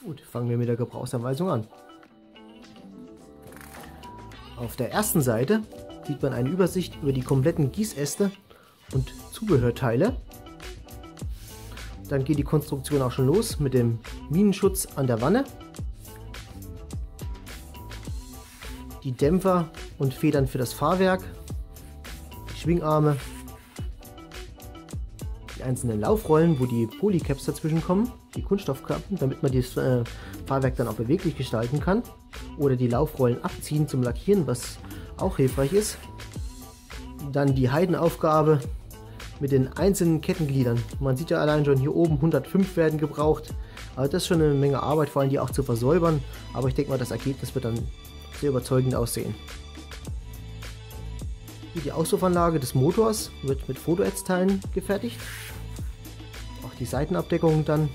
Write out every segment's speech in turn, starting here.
Gut, fangen wir mit der Gebrauchsanweisung an. Auf der ersten Seite sieht man eine Übersicht über die kompletten Gießäste und Zubehörteile. Dann geht die Konstruktion auch schon los mit dem Minenschutz an der Wanne, die Dämpfer und Federn für das Fahrwerk, die Schwingarme, die einzelnen Laufrollen, wo die Polycaps dazwischen kommen, die Kunststoffkappen, damit man das Fahrwerk dann auch beweglich gestalten kann, oder die Laufrollen abziehen zum Lackieren, was auch hilfreich ist. Dann die Heidenaufgabe mit den einzelnen Kettengliedern. Man sieht ja allein schon hier oben 105 werden gebraucht, aber das ist schon eine Menge Arbeit, vor allem die auch zu versäubern, aber ich denke mal, das Ergebnis wird dann sehr überzeugend aussehen. Hier die Auslaufanlage des Motors wird mit Fotoätzteilen gefertigt. Auch die Seitenabdeckung dann.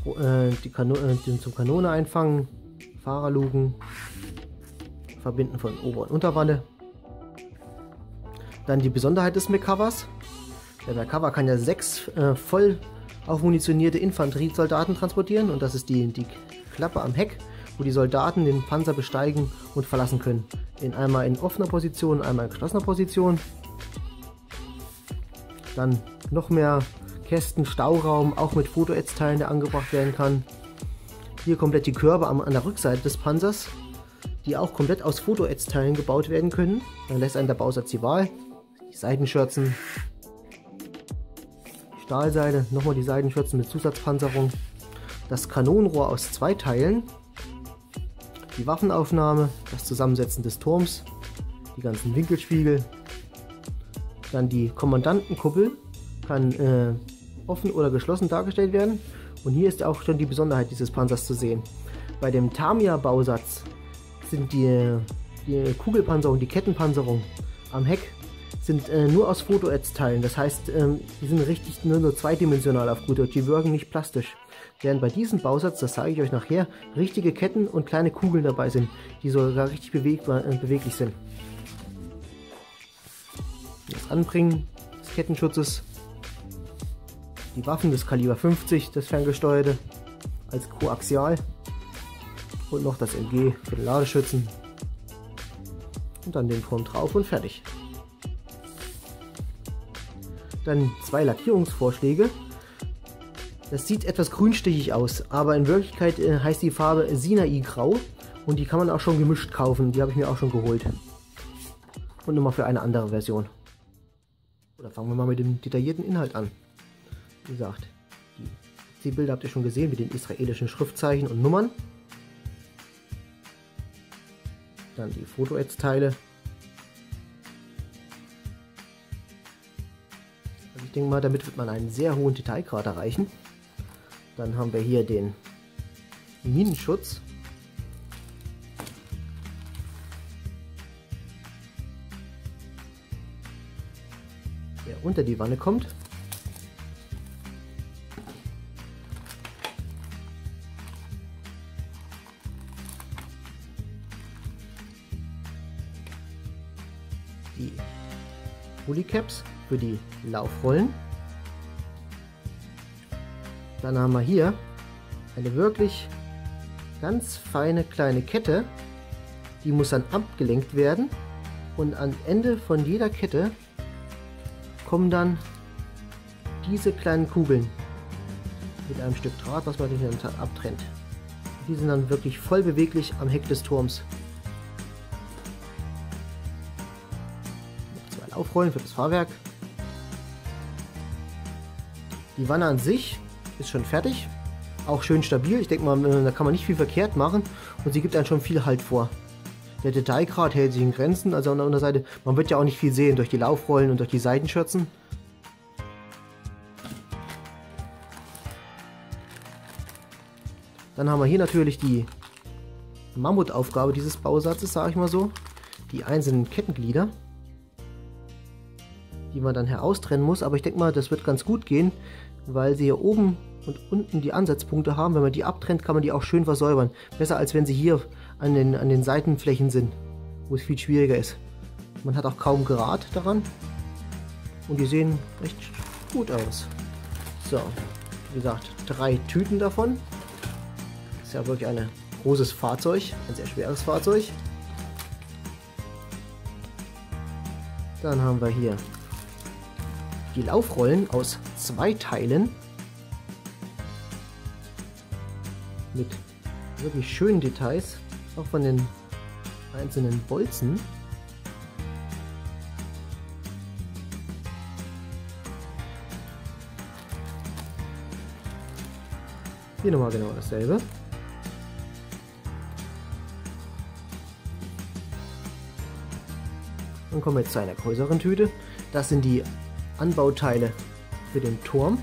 Zum Kanone einfangen, Fahrerluken, Verbinden von Ober- und Unterwanne. Dann die Besonderheit des McCovers. Der McCover kann ja 6 voll aufmunitionierte Infanteriesoldaten transportieren, und das ist die Klappe am Heck, wo die Soldaten den Panzer besteigen und verlassen können. Einmal in offener Position, einmal in geschlossener Position. Dann noch mehr Kästen, Stauraum, auch mit Fotoätzteilen, der angebracht werden kann. Hier komplett die Körbe an der Rückseite des Panzers, die auch komplett aus Fotoätzteilen gebaut werden können. Dann lässt einen der Bausatz die Wahl. Die Seitenschürzen, die Stahlseile, nochmal die Seitenschürzen mit Zusatzpanzerung, das Kanonenrohr aus 2 Teilen, die Waffenaufnahme, das Zusammensetzen des Turms, die ganzen Winkelspiegel, dann die Kommandantenkuppel, kann offen oder geschlossen dargestellt werden, und hier ist auch schon die Besonderheit dieses Panzers zu sehen. Bei dem Tamiya-Bausatz sind die Kugelpanzerung, die Kettenpanzerung am Heck sind nur aus Fotoätzteilen, das heißt, die sind richtig nur zweidimensional auf gut Deutsch, die wirken nicht plastisch. Während bei diesem Bausatz, das zeige ich euch nachher, richtige Ketten und kleine Kugeln dabei sind, die sogar richtig beweglich sind. Das Anbringen des Kettenschutzes, die Waffen des Kaliber 50, das ferngesteuerte, als Koaxial, und noch das MG für den Ladeschützen, und dann den Turm drauf und fertig. Dann 2 Lackierungsvorschläge. Das sieht etwas grünstichig aus, aber in Wirklichkeit heißt die Farbe Sinai Grau, und die kann man auch schon gemischt kaufen. Die habe ich mir auch schon geholt. Und nochmal für eine andere Version. Oder fangen wir mal mit dem detaillierten Inhalt an. Wie gesagt, die Bilder habt ihr schon gesehen mit den israelischen Schriftzeichen und Nummern. Dann die Fotoätzteile. Also ich denke mal, damit wird man einen sehr hohen Detailgrad erreichen. Dann haben wir hier den Minenschutz. Der unter die Wanne kommt. Die Polycaps für die Laufrollen. Dann haben wir hier eine wirklich ganz feine kleine Kette, die muss dann abgelenkt werden, und am Ende von jeder Kette kommen dann diese kleinen Kugeln mit einem Stück Draht, was man dann abtrennt. Die sind dann wirklich voll beweglich am Heck des Turms. Noch 2 Laufrollen für das Fahrwerk. Die Wanne an sich ist schon fertig, auch schön stabil. Ich denke mal, da kann man nicht viel verkehrt machen, und sie gibt einem schon viel Halt vor. Der Detailgrad hält sich in Grenzen, also an der Unterseite, man wird ja auch nicht viel sehen durch die Laufrollen und durch die Seitenschürzen. Dann haben wir hier natürlich die Mammutaufgabe dieses Bausatzes, sage ich mal so, die einzelnen Kettenglieder, die man dann heraustrennen muss, aber ich denke mal, das wird ganz gut gehen, weil sie hier oben und unten die Ansatzpunkte haben. Wenn man die abtrennt, kann man die auch schön versäubern. Besser als wenn sie hier an den Seitenflächen sind, wo es viel schwieriger ist. Man hat auch kaum Grat daran, und die sehen recht gut aus. So, wie gesagt, 3 Tüten davon. Ist ja wirklich ein großes Fahrzeug, ein sehr schweres Fahrzeug. Dann haben wir hier die Laufrollen aus 2 Teilen. Mit wirklich schönen Details, auch von den einzelnen Bolzen. Hier nochmal genau dasselbe. Dann kommen wir jetzt zu einer größeren Tüte. Das sind die Anbauteile für den Turm.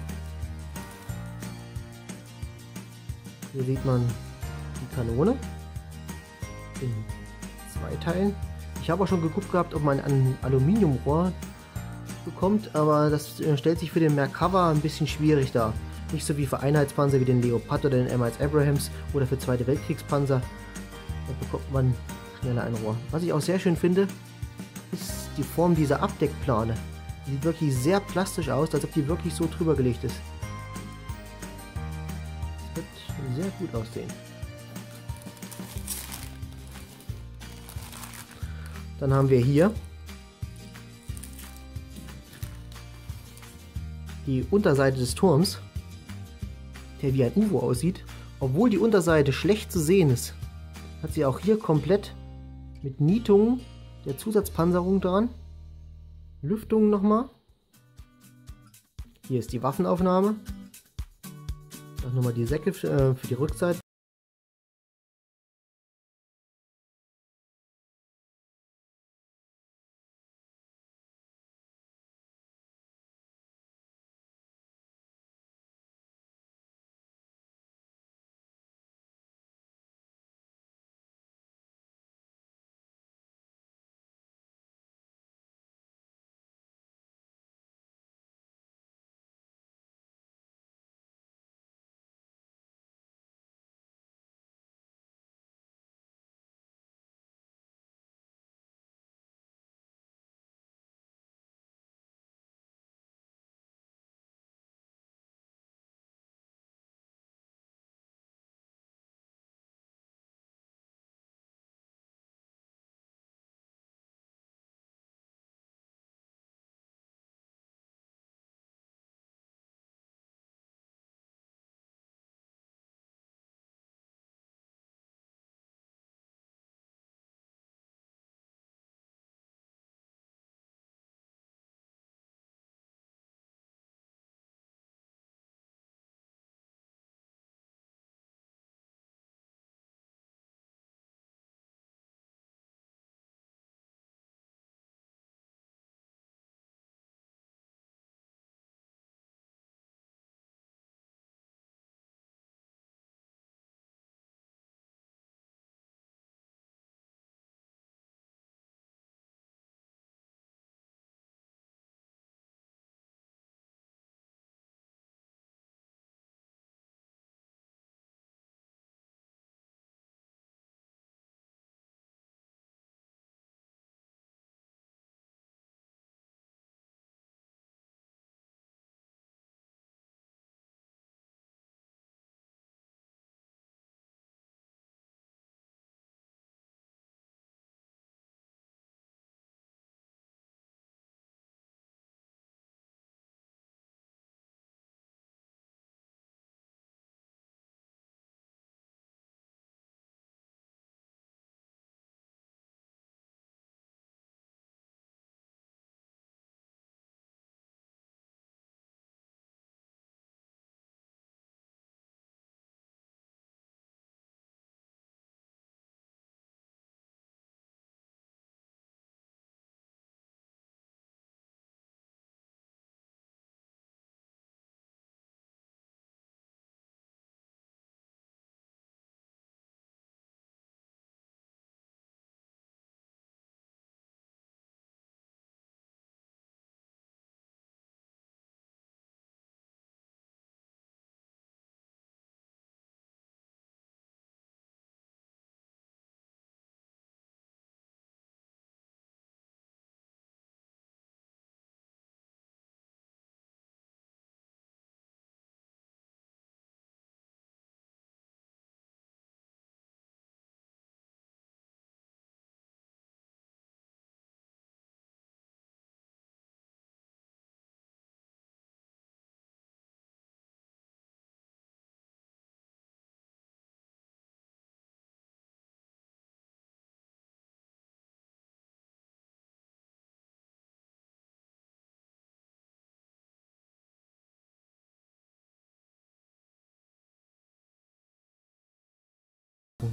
Hier sieht man die Kanone in 2 Teilen. Ich habe auch schon geguckt gehabt, ob man ein Aluminiumrohr bekommt, aber das stellt sich für den Merkava ein bisschen schwierig dar. Nicht so wie für Einheitspanzer wie den Leopard oder den M1 Abrams oder für Zweite Weltkriegspanzer. Da bekommt man schneller ein Rohr. Was ich auch sehr schön finde, ist die Form dieser Abdeckplane. Die sieht wirklich sehr plastisch aus, als ob die wirklich so drüber gelegt ist. Das wird sehr gut aussehen. Dann haben wir hier die Unterseite des Turms, der wie ein UFO aussieht. Obwohl die Unterseite schlecht zu sehen ist, hat sie auch hier komplett mit Nietungen der Zusatzpanzerung dran. Lüftungen nochmal. Hier ist die Waffenaufnahme. Auch nochmal die Säcke für die Rückseite.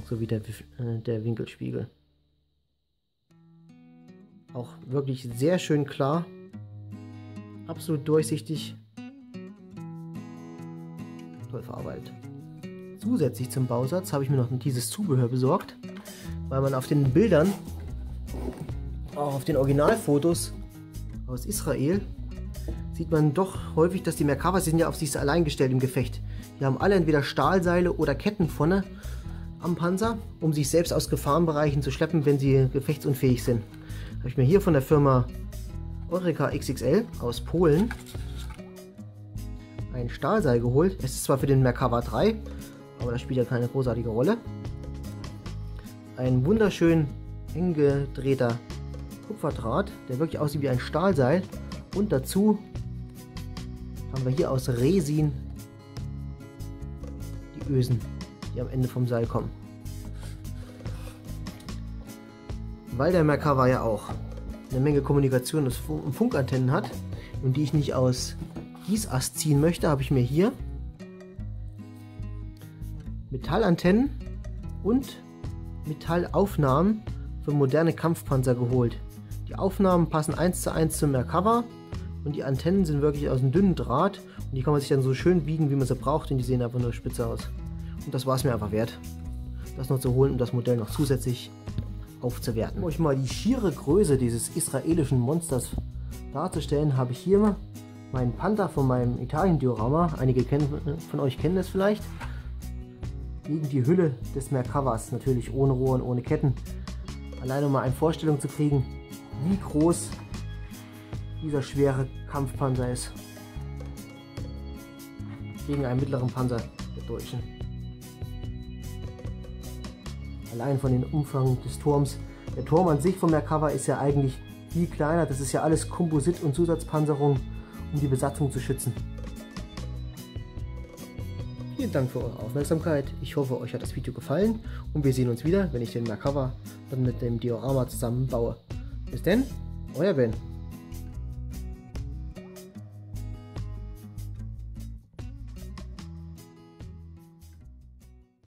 sowie der Winkelspiegel. Auch wirklich sehr schön klar, absolut durchsichtig, toll verarbeitet. Zusätzlich zum Bausatz habe ich mir noch dieses Zubehör besorgt, weil man auf den Bildern, auch auf den Originalfotos aus Israel, sieht man doch häufig, dass die Merkavas, die sind ja auf sich allein gestellt im Gefecht. Die haben alle entweder Stahlseile oder Ketten vorne am Panzer, um sich selbst aus Gefahrenbereichen zu schleppen, wenn sie gefechtsunfähig sind. Habe ich mir hier von der Firma Eureka XXL aus Polen ein Stahlseil geholt. Es ist zwar für den Merkava 3, aber das spielt ja keine großartige Rolle. Ein wunderschön eng gedrehter Kupferdraht, der wirklich aussieht wie ein Stahlseil. Und dazu haben wir hier aus Resin die Ösen, die am Ende vom Seil kommen. Weil der Merkava ja auch eine Menge Kommunikation und Funkantennen hat und die ich nicht aus Gießast ziehen möchte, habe ich mir hier Metallantennen und Metallaufnahmen für moderne Kampfpanzer geholt. Die Aufnahmen passen 1:1 zum Merkava und die Antennen sind wirklich aus einem dünnen Draht und die kann man sich dann so schön biegen, wie man sie braucht, und die sehen einfach nur spitze aus. Und das war es mir einfach wert, das noch zu holen und das Modell noch zusätzlich aufzuwerten. Um euch mal die schiere Größe dieses israelischen Monsters darzustellen, habe ich hier meinen Panther von meinem Italien-Diorama. Einige von euch kennen das vielleicht. Gegen die Hülle des Merkavas, natürlich ohne Rohr und ohne Ketten. Allein um mal eine Vorstellung zu kriegen, wie groß dieser schwere Kampfpanzer ist. Gegen einen mittleren Panzer der Deutschen. Allein von den Umfang des Turms. Der Turm an sich vom Merkava ist ja eigentlich viel kleiner. Das ist ja alles Komposit und Zusatzpanzerung, um die Besatzung zu schützen. Vielen Dank für eure Aufmerksamkeit. Ich hoffe, euch hat das Video gefallen und wir sehen uns wieder, wenn ich den Merkava dann mit dem Diorama zusammen baue. Bis denn, euer Ben.